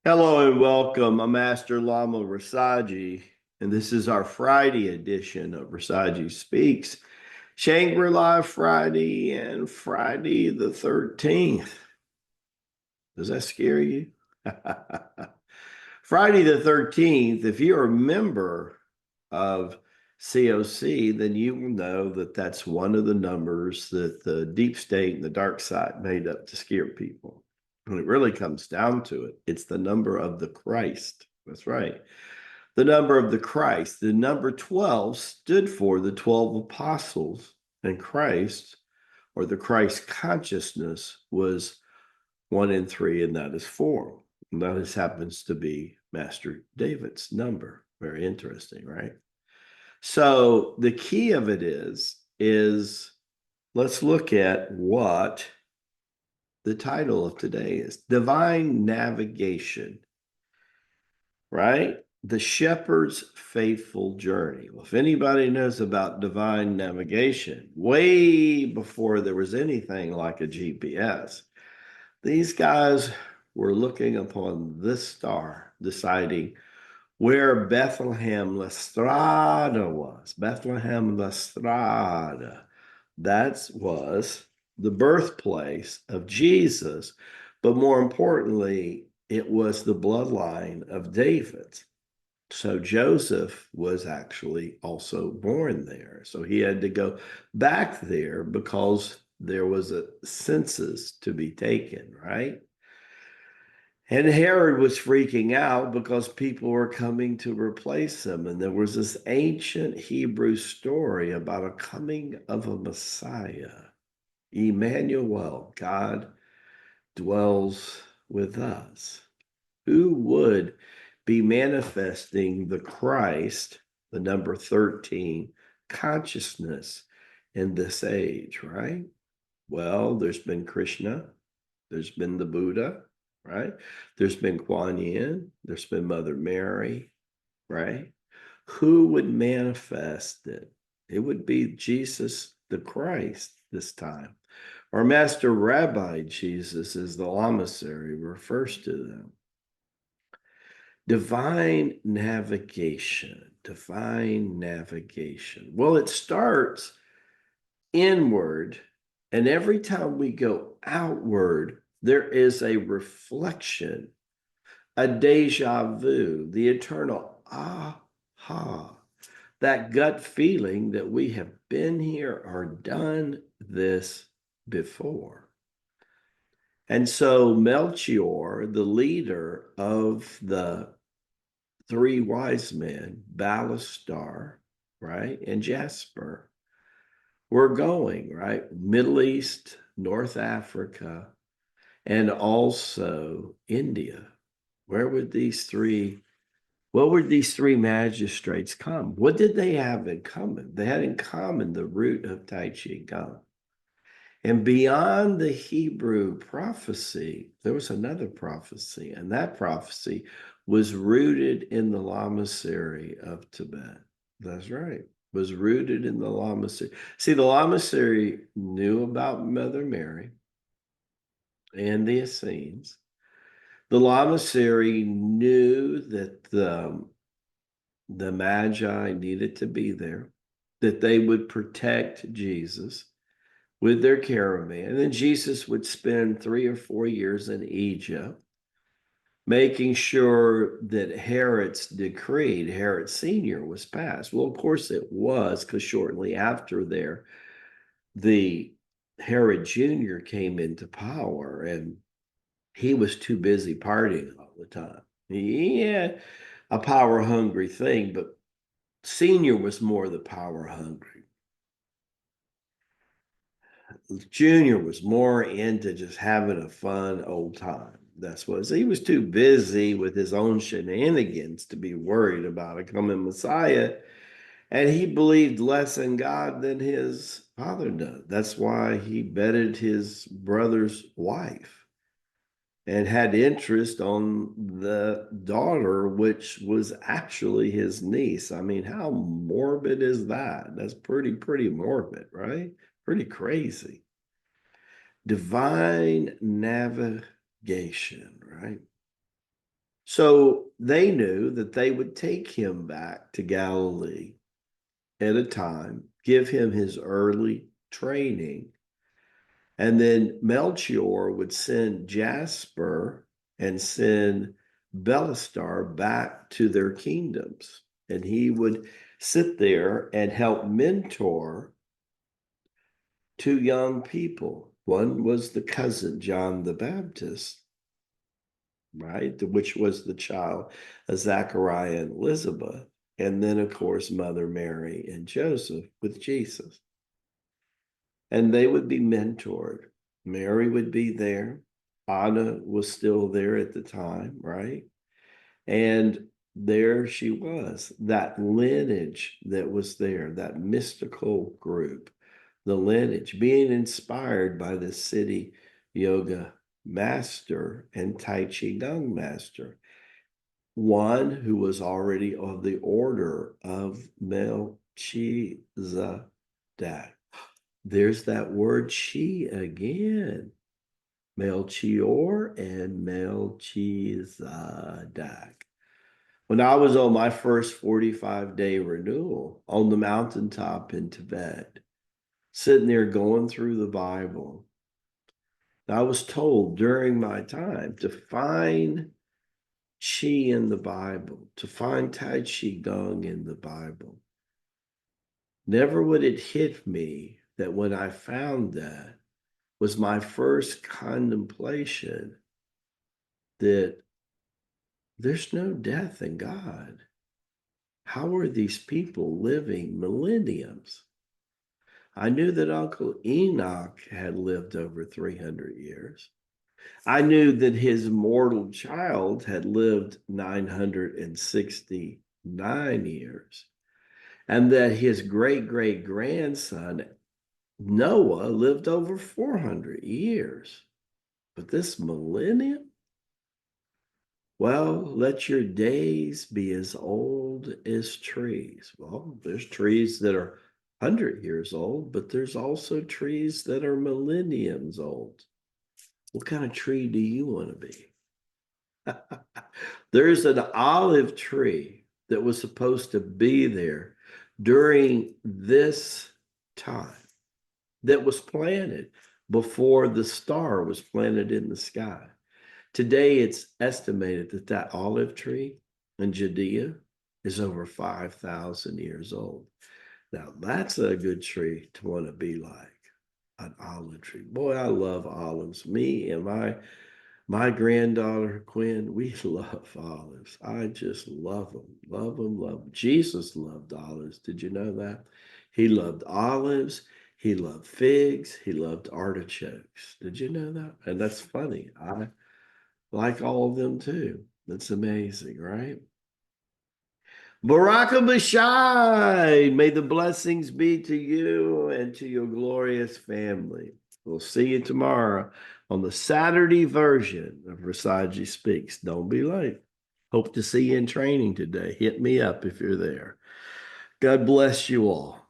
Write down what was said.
Hello and welcome. I'm Master Lama Rasaji, and this is our Friday edition of Rasaji Speaks, Shangri-La Friday and Friday the 13th. Does that scare you? Friday the 13th, if you're a member of COC, then you will know that that's one of the numbers that the deep state and the dark side made up to scare people. When it really comes down to it, it's the number of the Christ. That's right. The number of the Christ. The number 12 stood for the 12 apostles, and Christ, or the Christ consciousness, was 1 and 3, and that is 4. And that just happens to be Master David's number. Very interesting, right? So the key of it is let's look at what the title of today is: Divine Navigation, right? The Shepherd's Faithful Journey. Well, if anybody knows about divine navigation, way before there was anything like a GPS, these guys were looking upon this star, deciding where Bethlehem La Strada was. Bethlehem La Strada. That was the birthplace of Jesus, but more importantly, it was the bloodline of David. So Joseph was actually also born there. So he had to go back there because there was a census to be taken, right? And Herod was freaking out because people were coming to replace him. And there was this ancient Hebrew story about a coming of a Messiah. Emmanuel, God dwells with us. Who would be manifesting the Christ, the number 13, consciousness in this age, right? Well, there's been Krishna, there's been the Buddha, right? There's been Kuan Yin, there's been Mother Mary, right? Who would manifest it? It would be Jesus the Christ this time. Or Master Rabbi Jesus, as the Lamasery refers to them. Divine navigation, divine navigation. Well, it starts inward, and every time we go outward, there is a reflection, a deja vu, the eternal aha, that gut feeling that we have been here or done this before. And so Melchior, the leader of the three wise men, Balastar, right, and Jasper, were going, right? Middle East, North Africa, and also India. Where would these three, what would these three magistrates come? What did they have in common? They had in common the root of Tai Chi Gung. And beyond the Hebrew prophecy, there was another prophecy, and that prophecy was rooted in the Lamasery of Tibet. That's right. Was rooted in the Lamasery. See, the Lamasery knew about Mother Mary and the Essenes. The Lamasery knew that the Magi needed to be there, that they would protect Jesus with their caravan. And then Jesus would spend 3 or 4 years in Egypt, making sure that Herod's decree, Herod Sr., was passed. Well, of course it was, because shortly after there, the Herod Jr. came into power, and he was too busy partying all the time. He had a power-hungry thing, but Senior was more the power-hungry. Junior was more into just having a fun old time. That's what he was too busy with his own shenanigans to be worried about a coming Messiah. And he believed less in God than his father did. That's why he betted his brother's wife and had interest on the daughter, which was actually his niece. I mean, how morbid is that? That's pretty morbid, right? Pretty crazy. Divine navigation, right? So they knew that they would take him back to Galilee at a time, give him his early training, and then Melchior would send Jasper and send Belistar back to their kingdoms. And he would sit there and help mentor two young people. One was the cousin, John the Baptist, right? Which was the child of Zachariah and Elizabeth. And then, of course, Mother Mary and Joseph with Jesus. And they would be mentored. Mary would be there. Anna was still there at the time, right? And there she was, that lineage that was there, that mystical group, the lineage being inspired by the Siddha yoga master and Tai Chi Gung master, one who was already of the order of Melchizedek. There's that word chi again. Melchior and Melchizedek. When I was on my first 45-day renewal on the mountaintop in Tibet, sitting there going through the Bible, I was told during my time to find chi in the Bible, to find Tai Chi Gung in the Bible. Never would it hit me that when I found that was my first contemplation that there's no death in God. How are these people living millenniums? I knew that Uncle Enoch had lived over 300 years. I knew that his mortal child had lived 969 years, and that his great-great-grandson, Noah, lived over 400 years. But this millennium, well, let your days be as old as trees. Well, there's trees that are 100 years old, but there's also trees that are millenniums old. What kind of tree do you want to be? There's an olive tree that was supposed to be there during this time that was planted before the star was planted in the sky. Today, it's estimated that that olive tree in Judea is over 5,000 years old. Now, that's a good tree to want to be like, an olive tree. Boy, I love olives. Me and my granddaughter, Quinn, we love olives. I just love them, love them, love them. Jesus loved olives. Did you know that? He loved olives. He loved figs. He loved artichokes. Did you know that? And that's funny. I like all of them too. That's amazing, right? Baraka Bashai, may the blessings be to you and to your glorious family. We'll see you tomorrow on the Saturday version of Rasaji Speaks. Don't be late. Hope to see you in training today. Hit me up if you're there. God bless you all.